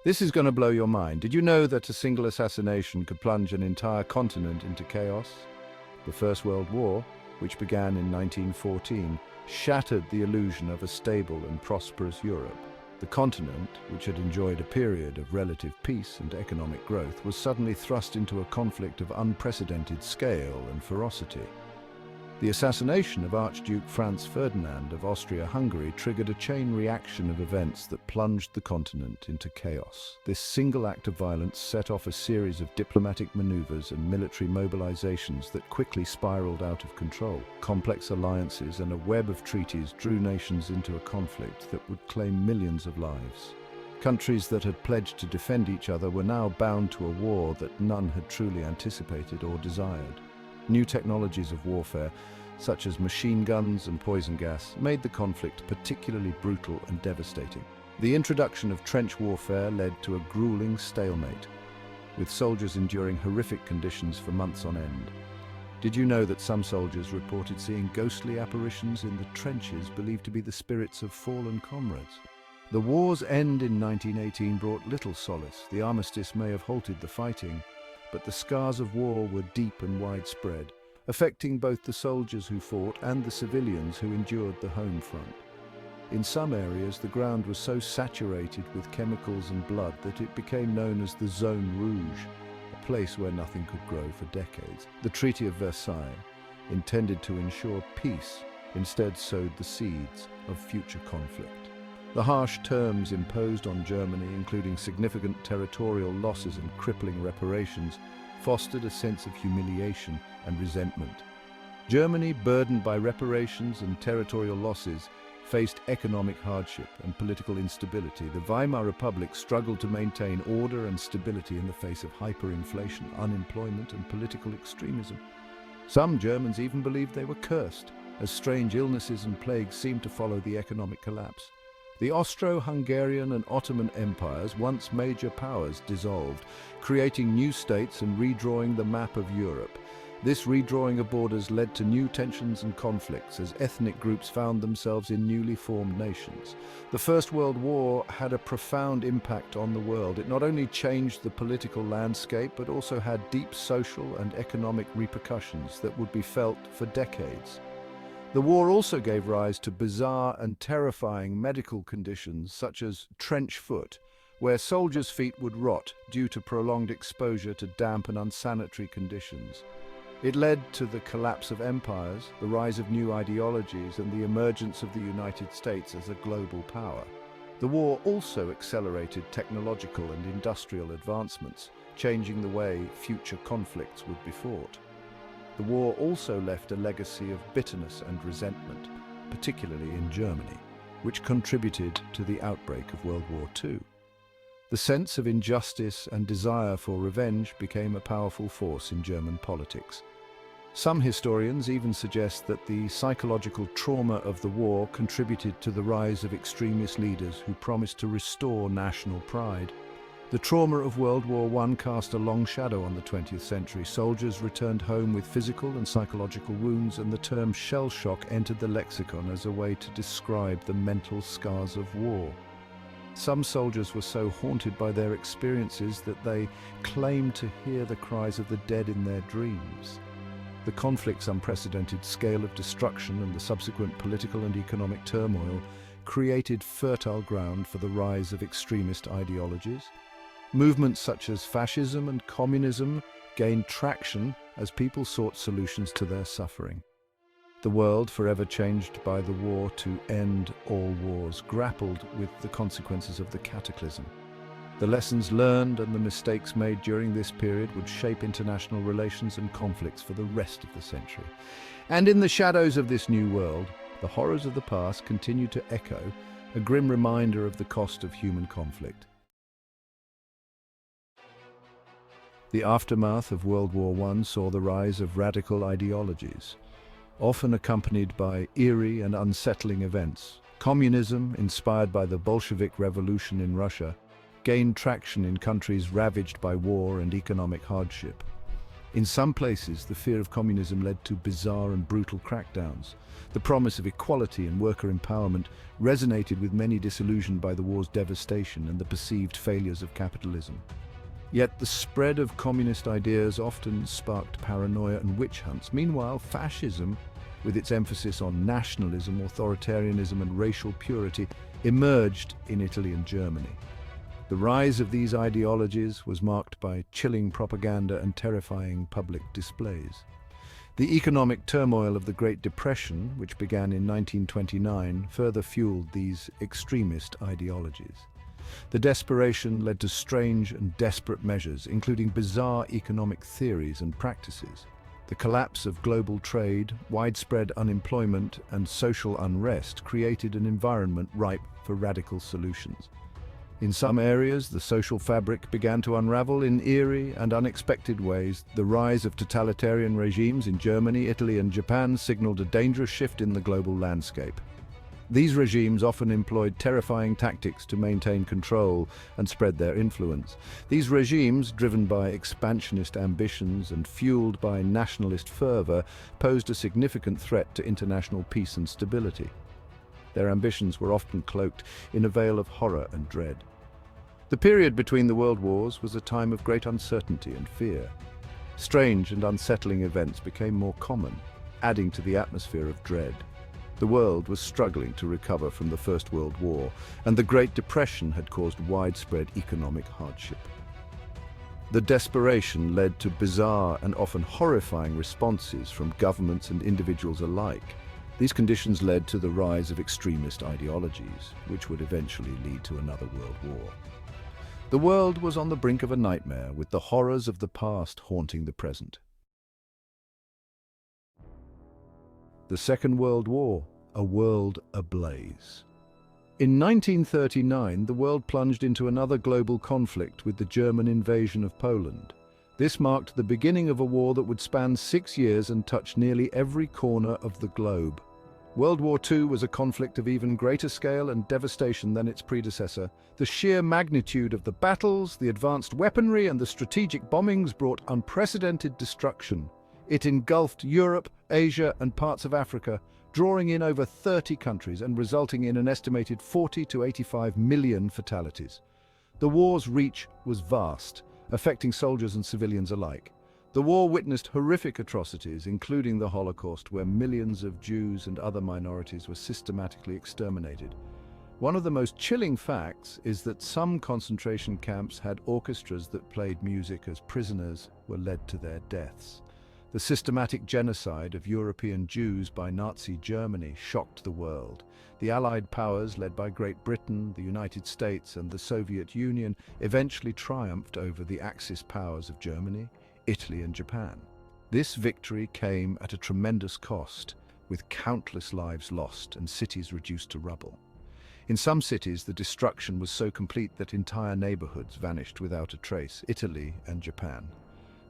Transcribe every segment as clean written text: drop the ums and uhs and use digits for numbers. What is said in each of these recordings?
This is going to blow your mind. Did you know that a single assassination could plunge an entire continent into chaos? The First World War, which began in 1914, shattered the illusion of a stable and prosperous Europe. The continent, which had enjoyed a period of relative peace and economic growth, was suddenly thrust into a conflict of unprecedented scale and ferocity. The assassination of Archduke Franz Ferdinand of Austria-Hungary triggered a chain reaction of events that plunged the continent into chaos. This single act of violence set off a series of diplomatic maneuvers and military mobilizations that quickly spiraled out of control. Complex alliances and a web of treaties drew nations into a conflict that would claim millions of lives. Countries that had pledged to defend each other were now bound to a war that none had truly anticipated or desired. New technologies of warfare, such as machine guns and poison gas, made the conflict particularly brutal and devastating. The introduction of trench warfare led to a grueling stalemate, with soldiers enduring horrific conditions for months on end. Did you know that some soldiers reported seeing ghostly apparitions in the trenches believed to be the spirits of fallen comrades? The war's end in 1918 brought little solace. The armistice may have halted the fighting, but the scars of war were deep and widespread, affecting both the soldiers who fought and the civilians who endured the home front. In some areas, the ground was so saturated with chemicals and blood that it became known as the Zone Rouge, a place where nothing could grow for decades. The Treaty of Versailles, intended to ensure peace, instead sowed the seeds of future conflict. The harsh terms imposed on Germany, including significant territorial losses and crippling reparations, fostered a sense of humiliation and resentment. Germany, burdened by reparations and territorial losses, faced economic hardship and political instability. The Weimar Republic struggled to maintain order and stability in the face of hyperinflation, unemployment, and political extremism. Some Germans even believed they were cursed, as strange illnesses and plagues seemed to follow the economic collapse. The Austro-Hungarian and Ottoman empires, once major powers, dissolved, creating new states and redrawing the map of Europe. This redrawing of borders led to new tensions and conflicts as ethnic groups found themselves in newly formed nations. The First World War had a profound impact on the world. It not only changed the political landscape, but also had deep social and economic repercussions that would be felt for decades. The war also gave rise to bizarre and terrifying medical conditions such as trench foot, where soldiers' feet would rot due to prolonged exposure to damp and unsanitary conditions. It led to the collapse of empires, the rise of new ideologies, and the emergence of the United States as a global power. The war also accelerated technological and industrial advancements, changing the way future conflicts would be fought. The war also left a legacy of bitterness and resentment, particularly in Germany, which contributed to the outbreak of World War II. The sense of injustice and desire for revenge became a powerful force in German politics. Some historians even suggest that the psychological trauma of the war contributed to the rise of extremist leaders who promised to restore national pride. The trauma of World War I cast a long shadow on the 20th century. Soldiers returned home with physical and psychological wounds, and the term shell shock entered the lexicon as a way to describe the mental scars of war. Some soldiers were so haunted by their experiences that they claimed to hear the cries of the dead in their dreams. The conflict's unprecedented scale of destruction and the subsequent political and economic turmoil created fertile ground for the rise of extremist ideologies. Movements such as fascism and communism gained traction as people sought solutions to their suffering. The world, forever changed by the war to end all wars, grappled with the consequences of the cataclysm. The lessons learned and the mistakes made during this period would shape international relations and conflicts for the rest of the century. And in the shadows of this new world, the horrors of the past continue to echo, a grim reminder of the cost of human conflict. The aftermath of World War I saw the rise of radical ideologies, often accompanied by eerie and unsettling events. Communism, inspired by the Bolshevik Revolution in Russia, gained traction in countries ravaged by war and economic hardship. In some places, the fear of communism led to bizarre and brutal crackdowns. The promise of equality and worker empowerment resonated with many disillusioned by the war's devastation and the perceived failures of capitalism. Yet the spread of communist ideas often sparked paranoia and witch hunts. Meanwhile, fascism, with its emphasis on nationalism, authoritarianism, and racial purity, emerged in Italy and Germany. The rise of these ideologies was marked by chilling propaganda and terrifying public displays. The economic turmoil of the Great Depression, which began in 1929, further fueled these extremist ideologies. The desperation led to strange and desperate measures, including bizarre economic theories and practices. The collapse of global trade, widespread unemployment, and social unrest created an environment ripe for radical solutions. In some areas, the social fabric began to unravel in eerie and unexpected ways. The rise of totalitarian regimes in Germany, Italy, and Japan signaled a dangerous shift in the global landscape. These regimes often employed terrifying tactics to maintain control and spread their influence. These regimes, driven by expansionist ambitions and fueled by nationalist fervor, posed a significant threat to international peace and stability. Their ambitions were often cloaked in a veil of horror and dread. The period between the world wars was a time of great uncertainty and fear. Strange and unsettling events became more common, adding to the atmosphere of dread. The world was struggling to recover from the First World War, and the Great Depression had caused widespread economic hardship. The desperation led to bizarre and often horrifying responses from governments and individuals alike. These conditions led to the rise of extremist ideologies, which would eventually lead to another world war. The world was on the brink of a nightmare, with the horrors of the past haunting the present. The Second World War, a world ablaze. In 1939, the world plunged into another global conflict with the German invasion of Poland. This marked the beginning of a war that would span 6 years and touch nearly every corner of the globe. World War II was a conflict of even greater scale and devastation than its predecessor. The sheer magnitude of the battles, the advanced weaponry, and the strategic bombings brought unprecedented destruction. It engulfed Europe, Asia, and parts of Africa, drawing in over 30 countries and resulting in an estimated 40 to 85 million fatalities. The war's reach was vast, affecting soldiers and civilians alike. The war witnessed horrific atrocities, including the Holocaust, where millions of Jews and other minorities were systematically exterminated. One of the most chilling facts is that some concentration camps had orchestras that played music as prisoners were led to their deaths. The systematic genocide of European Jews by Nazi Germany shocked the world. The Allied powers, led by Great Britain, the United States, and the Soviet Union, eventually triumphed over the Axis powers of Germany, Italy, and Japan. This victory came at a tremendous cost, with countless lives lost and cities reduced to rubble. In some cities, the destruction was so complete that entire neighborhoods vanished without a trace: Italy and Japan.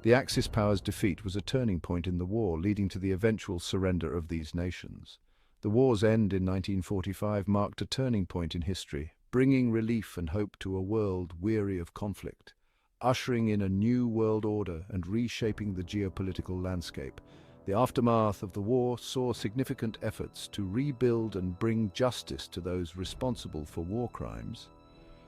The Axis powers' defeat was a turning point in the war, leading to the eventual surrender of these nations. The war's end in 1945 marked a turning point in history, bringing relief and hope to a world weary of conflict, ushering in a new world order and reshaping the geopolitical landscape. The aftermath of the war saw significant efforts to rebuild and bring justice to those responsible for war crimes.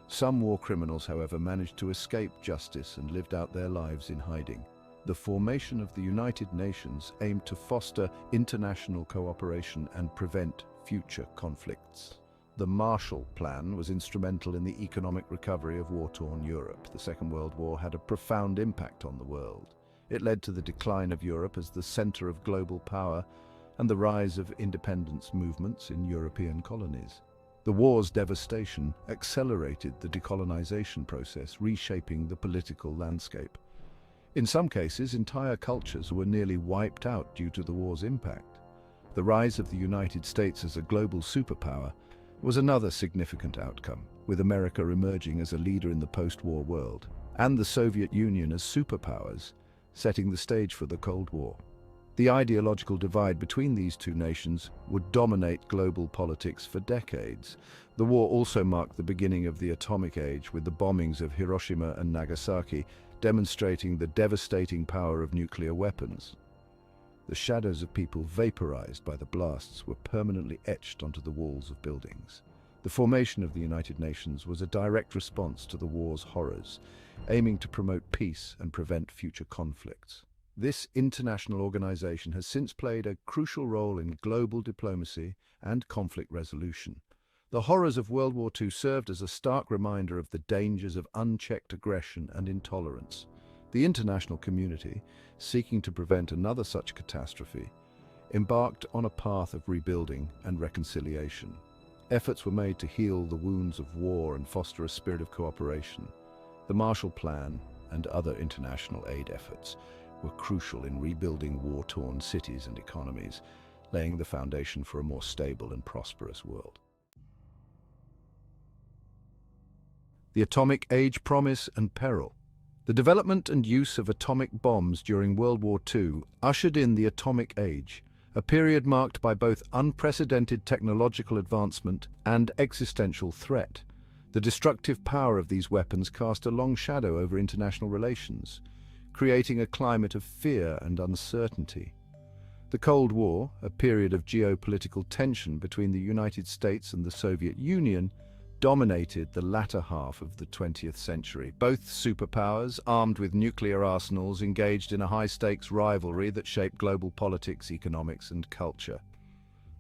Some war criminals, however, managed to escape justice and lived out their lives in hiding. The formation of the United Nations aimed to foster international cooperation and prevent future conflicts. The Marshall Plan was instrumental in the economic recovery of war-torn Europe. The Second World War had a profound impact on the world. It led to the decline of Europe as the center of global power and the rise of independence movements in European colonies. The war's devastation accelerated the decolonization process, reshaping the political landscape. In some cases, entire cultures were nearly wiped out due to the war's impact. The rise of the United States as a global superpower was another significant outcome, with America emerging as a leader in the post-war world, and the Soviet Union as superpowers, setting the stage for the Cold War. The ideological divide between these two nations would dominate global politics for decades. The war also marked the beginning of the atomic age, with the bombings of Hiroshima and Nagasaki, demonstrating the devastating power of nuclear weapons. The shadows of people vaporized by the blasts were permanently etched onto the walls of buildings. The formation of the United Nations was a direct response to the war's horrors, aiming to promote peace and prevent future conflicts. This international organization has since played a crucial role in global diplomacy and conflict resolution. The horrors of World War II served as a stark reminder of the dangers of unchecked aggression and intolerance. The international community, seeking to prevent another such catastrophe, embarked on a path of rebuilding and reconciliation. Efforts were made to heal the wounds of war and foster a spirit of cooperation. The Marshall Plan and other international aid efforts were crucial in rebuilding war-torn cities and economies, laying the foundation for a more stable and prosperous world. The Atomic Age: Promise and Peril. The development and use of atomic bombs during World War II ushered in the Atomic Age, a period marked by both unprecedented technological advancement and existential threat. The destructive power of these weapons cast a long shadow over international relations, creating a climate of fear and uncertainty. The Cold War, a period of geopolitical tension between the United States and the Soviet Union, dominated the latter half of the 20th century. Both superpowers, armed with nuclear arsenals, engaged in a high-stakes rivalry that shaped global politics, economics, and culture.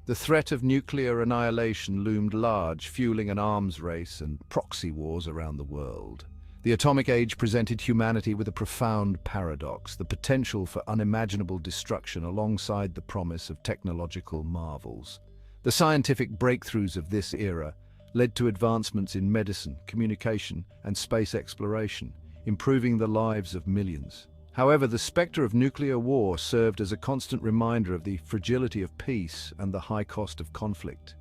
The threat of nuclear annihilation loomed large, fueling an arms race and proxy wars around the world. The Atomic Age presented humanity with a profound paradox: the potential for unimaginable destruction alongside the promise of technological marvels. The scientific breakthroughs of this era led to advancements in medicine, communication, and space exploration, improving the lives of millions. However, the specter of nuclear war served as a constant reminder of the fragility of peace and the high cost of conflict.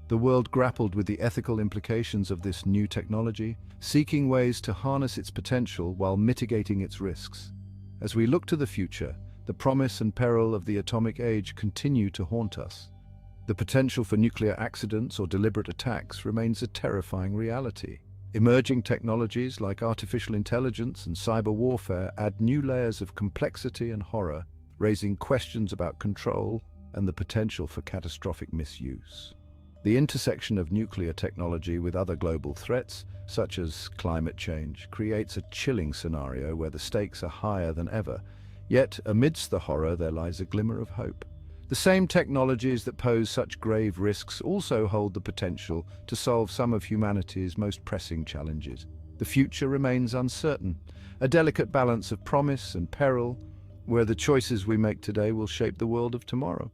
The world grappled with the ethical implications of this new technology, seeking ways to harness its potential while mitigating its risks. As we look to the future, the promise and peril of the atomic age continue to haunt us. The potential for nuclear accidents or deliberate attacks remains a terrifying reality. Emerging technologies like artificial intelligence and cyber warfare add new layers of complexity and horror, raising questions about control and the potential for catastrophic misuse. The intersection of nuclear technology with other global threats, such as climate change, creates a chilling scenario where the stakes are higher than ever. Yet, amidst the horror, there lies a glimmer of hope. The same technologies that pose such grave risks also hold the potential to solve some of humanity's most pressing challenges. The future remains uncertain, a delicate balance of promise and peril, where the choices we make today will shape the world of tomorrow.